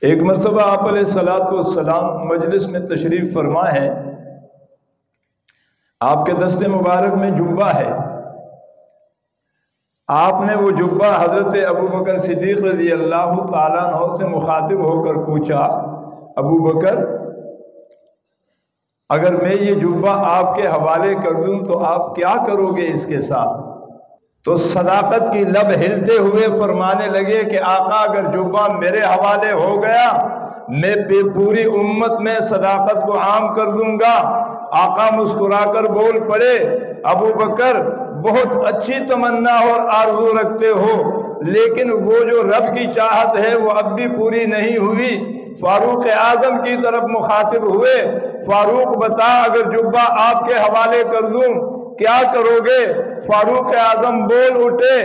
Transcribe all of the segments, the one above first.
ایک مرتبہ آپ علیہ الصلوۃ والسلام مجلس میں تشریف فرما ہے، آپ کے دست مبارک میں جبہ ہے، آپ نے وہ جبہ حضرت ابو بکر صدیق رضی اللہ تعالیٰ عنہ سے مخاطب ہو کر پوچھا، ابو بکر اگر میں یہ جبہ آپ کے حوالے کر دوں تو آپ کیا کرو گے اس کے ساتھ؟ تو صداقت کی لب ہلتے ہوئے فرمانے لگے کہ آقا اگر جبہ میرے حوالے ہو گیا میں پوری امت میں صداقت کو عام کر دوں گا۔ آقا مسکرا کر بول پڑے، ابو بکر بہت اچھی تمنا اور آرزو رکھتے ہو، لیکن وہ جو رب کی چاہت ہے وہ اب بھی پوری نہیں ہوئی۔ فاروق اعظم کی طرف مخاطب ہوئے، فاروق بتا اگر جبہ آپ کے حوالے کر دوں کیا کرو گے؟ فاروق اعظم بول اٹھے،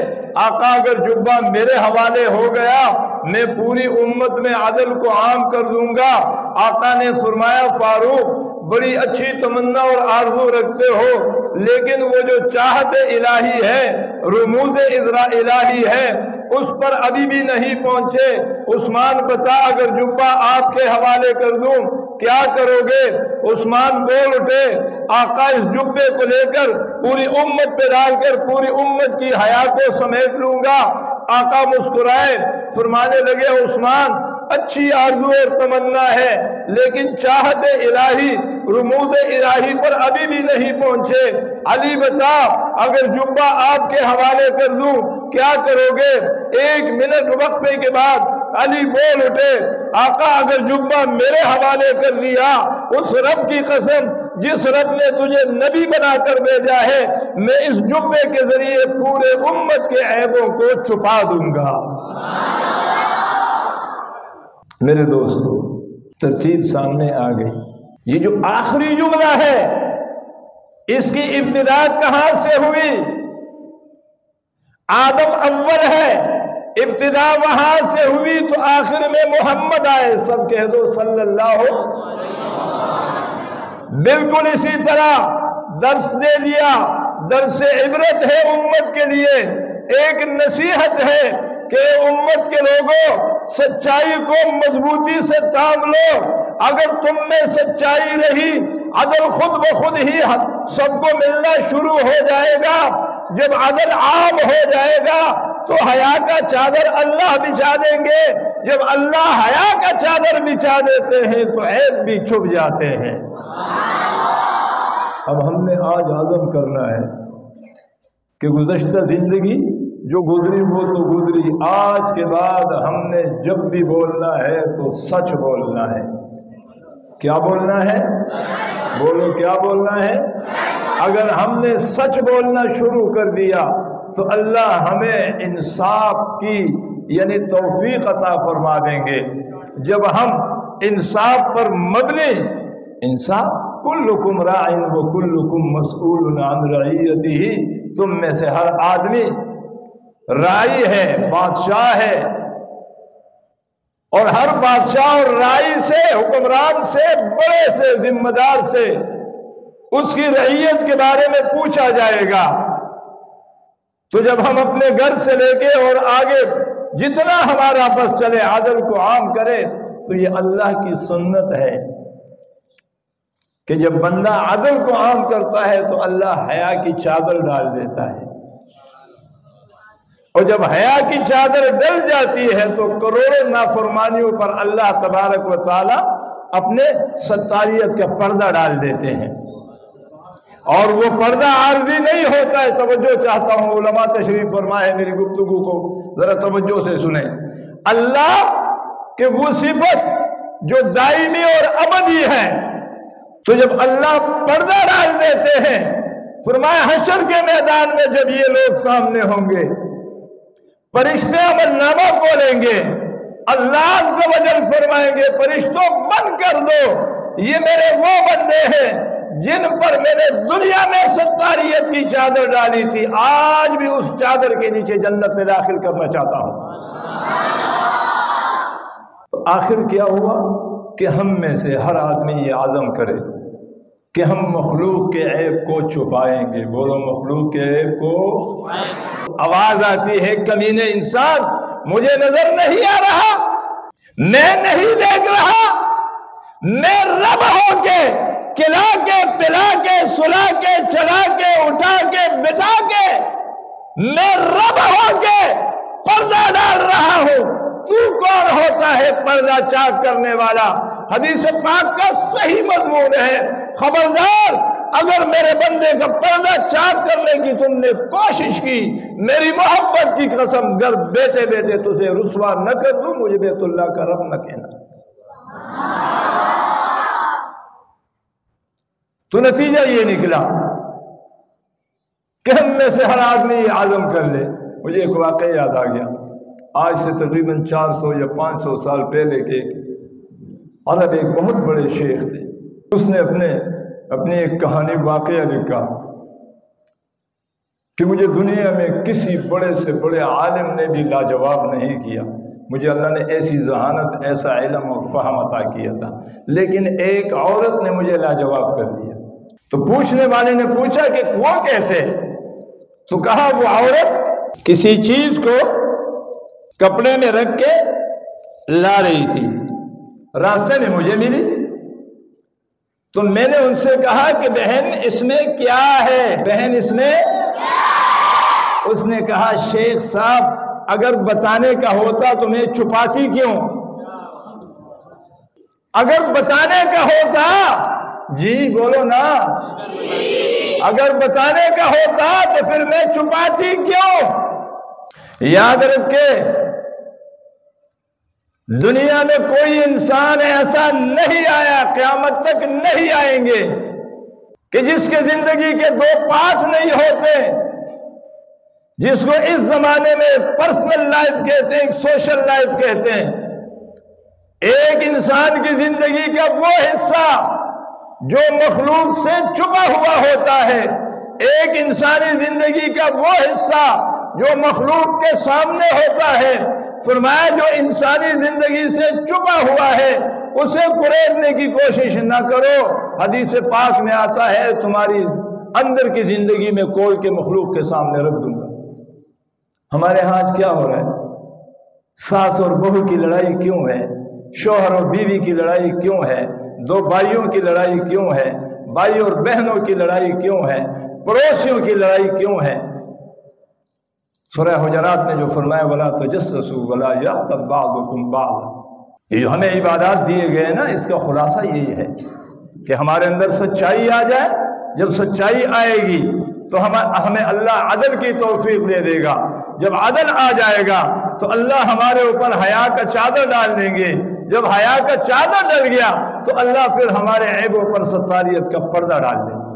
آقا اگر جبہ میرے حوالے ہو گیا میں پوری امت میں عدل کو عام کر دوں گا۔ آقا نے فرمایا فاروق بڑی اچھی تمنا اور آرزو رکھتے ہو، لیکن وہ جو چاہت الہی ہے، رموز الہی ہے، اس پر ابھی بھی نہیں پہنچے۔ عثمان بتا اگر جبہ آپ کے حوالے کر دوں کیا کرو گے؟ عثمان بول اٹھے، آقا اس جبے کو لے کر پوری امت پہ ڈال کر پوری امت کی حیا کو سمیٹ لوں گا۔ آقا مسکرائے، فرمانے لگے عثمان اچھی آرزو اور تمنا ہے، لیکن چاہت الہی رموز الہی پر ابھی بھی نہیں پہنچے۔ علی بتا اگر جبہ آپ کے حوالے کر دوں کیا کرو گے؟ 1 منٹ وقفے کے بعد علی بول اٹھے، آقا اگر جبہ میرے حوالے کر دیا اس رب کی قسم جس رب نے تجھے نبی بنا کر بھیجا ہے میں اس جبے کے ذریعے پورے امت کے عیبوں کو چھپا دوں گا۔ میرے دوستو ترتیب سامنے آ گئی۔ یہ جو آخری جملہ ہے اس کی ابتدا کہاں سے ہوئی؟ آدم اول ہے، ابتدا وہاں سے ہوئی تو آخر میں محمد آئے، سب کہہ دو صلی اللہ۔ بالکل اسی طرح درس دے دیا، درس عبرت ہے امت کے لیے، ایک نصیحت ہے کہ امت کے لوگوں سچائی کو مضبوطی سے تھام لو۔ اگر تم میں سچائی رہی عدل خود بخود ہی سب کو ملنا شروع ہو جائے گا۔ جب عدل عام ہو جائے گا تو حیا کا چادر اللہ بچھا دیں گے، جب اللہ حیا کا چادر بچھا دیتے ہیں تو عیب بھی چھپ جاتے ہیں۔ اب ہم نے آج عزم کرنا ہے کہ گزشتہ زندگی جو گزری وہ تو گزری، آج کے بعد ہم نے جب بھی بولنا ہے تو سچ بولنا ہے۔ کیا بولنا ہے؟ بولو کیا بولنا ہے؟ اگر ہم نے سچ بولنا شروع کر دیا تو اللہ ہمیں انصاف کی یعنی توفیق عطا فرما دیں گے۔ جب ہم انصاف پر مبنی، انصاف کلکم راع و کلکم مسئول عن رعیتہ، تم میں سے ہر آدمی راعی ہے، بادشاہ ہے، اور ہر بادشاہ اور راعی سے، حکمران سے، بڑے سے، ذمہ دار سے اس کی رعیت کے بارے میں پوچھا جائے گا۔ تو جب ہم اپنے گھر سے لے کے اور آگے جتنا ہمارا بس چلے عدل کو عام کرے تو یہ اللہ کی سنت ہے کہ جب بندہ عدل کو عام کرتا ہے تو اللہ حیا کی چادر ڈال دیتا ہے، اور جب حیا کی چادر ڈل جاتی ہے تو کروڑوں نافرمانیوں پر اللہ تبارک و تعالی اپنے ستاریت کا پردہ ڈال دیتے ہیں، اور وہ پردہ عارضی نہیں ہوتا ہے۔ توجہ چاہتا ہوں، علماء تشریف فرمائے، میری گفتگو کو ذرا توجہ سے سنیں۔ اللہ کہ وہ صفت جو دائمی اور ابدی ہے، تو جب اللہ پردہ ڈال دیتے ہیں، فرمایا حشر کے میدان میں جب یہ لوگ سامنے ہوں گے فرشتے عمل نامہ کھولیں گے، اللہ عز و جل فرمائیں گے فرشتوں بند کر دو، یہ میرے وہ بندے ہیں جن پر میں نے دنیا میں ستاریت کی چادر ڈالی تھی، آج بھی اس چادر کے نیچے جنت میں داخل کرنا چاہتا ہوں۔ تو آخر کیا ہوا کہ ہم میں سے ہر آدمی یہ عزم کرے کہ ہم مخلوق کے عیب کو چھپائیں گے۔ بولو مخلوق کے عیب کو۔ آواز آتی ہے کمینے انسان مجھے نظر نہیں آ رہا، میں نہیں دیکھ رہا، میں رب ہو کے کھلا کے پلا کے سلا کے چلا کے اٹھا کے بٹھا کے میں رب ہو کے پردہ ڈال رہا ہوں، تو کون ہوتا ہے پردہ چاک کرنے والا؟ حدیث پاک کا صحیح مضمون ہے، خبردار اگر میرے بندے کا پردہ چاک کرنے کی تم نے کوشش کی، میری محبت کی قسم گر بیٹے بیٹے تجھے رسوا نہ کر دوں، مجھے بیت اللہ کا رب نہ کہنا۔ تو نتیجہ یہ نکلا کہ ہم میں سے ہر آدمی یہ عزم کر لے۔ مجھے ایک واقعہ یاد آ گیا، آج سے تقریباً 400 یا 500 سال پہلے کے عرب ایک بہت بڑے شیخ تھے، اس نے اپنی ایک کہانی واقعہ لکھا کہ مجھے دنیا میں کسی بڑے سے بڑے عالم نے بھی لاجواب نہیں کیا، مجھے اللہ نے ایسی ذہانت، ایسا علم اور فہم عطا کیا تھا، لیکن ایک عورت نے مجھے لاجواب کر دیا۔ تو پوچھنے والے نے پوچھا کہ وہ کیسے؟ تو کہا وہ عورت کسی چیز کو کپڑے میں رکھ کے لا رہی تھی، راستے میں مجھے ملی، تو میں نے ان سے کہا کہ بہن اس میں کیا ہے؟ بہن اس میں اس نے کہا شیخ صاحب اگر بتانے کا ہوتا تو میں چھپاتی کیوں؟ اگر بتانے کا ہوتا، جی بولو نا، اگر بتانے کا ہوتا تو پھر میں چھپاتی کیوں؟ یاد رکھے دنیا میں کوئی انسان ایسا نہیں آیا، قیامت تک نہیں آئیں گے کہ جس کے زندگی کے دو پارٹ نہیں ہوتے، جس کو اس زمانے میں پرسنل لائف کہتے ہیں، ایک سوشل لائف کہتے ہیں۔ ایک انسان کی زندگی کا وہ حصہ جو مخلوق سے چھپا ہوا ہوتا ہے، ایک انسانی زندگی کا وہ حصہ جو مخلوق کے سامنے ہوتا ہے۔ فرمایا جو انسانی زندگی سے چھپا ہوا ہے اسے قریدنے کی کوشش نہ کرو، حدیث پاک میں آتا ہے تمہاری اندر کی زندگی میں کھول کے مخلوق کے سامنے رکھ دوں گا۔ ہمارے ہاں آج کیا ہو رہا ہے؟ ساس اور بہو کی لڑائی کیوں ہے؟ شوہر اور بیوی کی لڑائی کیوں ہے؟ دو بھائیوں کی لڑائی کیوں ہے؟ بھائی اور بہنوں کی لڑائی کیوں ہے؟ پڑوسیوں کی لڑائی کیوں ہے؟ سورہ حجرات نے جو فرمایا وَلَا تَجَسَّسُوا وَلَا يَغْتَبْ بَعْضُكُمْ بَعْضًا، یہ جو ہمیں عبادات دیے گئے نا، اس کا خلاصہ یہی ہے کہ ہمارے اندر سچائی آ جائے۔ جب سچائی آئے گی تو ہمیں اللہ عدل کی توفیق دے دے گا۔ جب عدل آ جائے گا تو اللہ ہمارے اوپر حیا کا چادر ڈال دیں گے۔ جب حیا کا چادر ڈل گیا تو اللہ پھر ہمارے عیبوں پر ستاریت کا پردہ ڈال دیں گے۔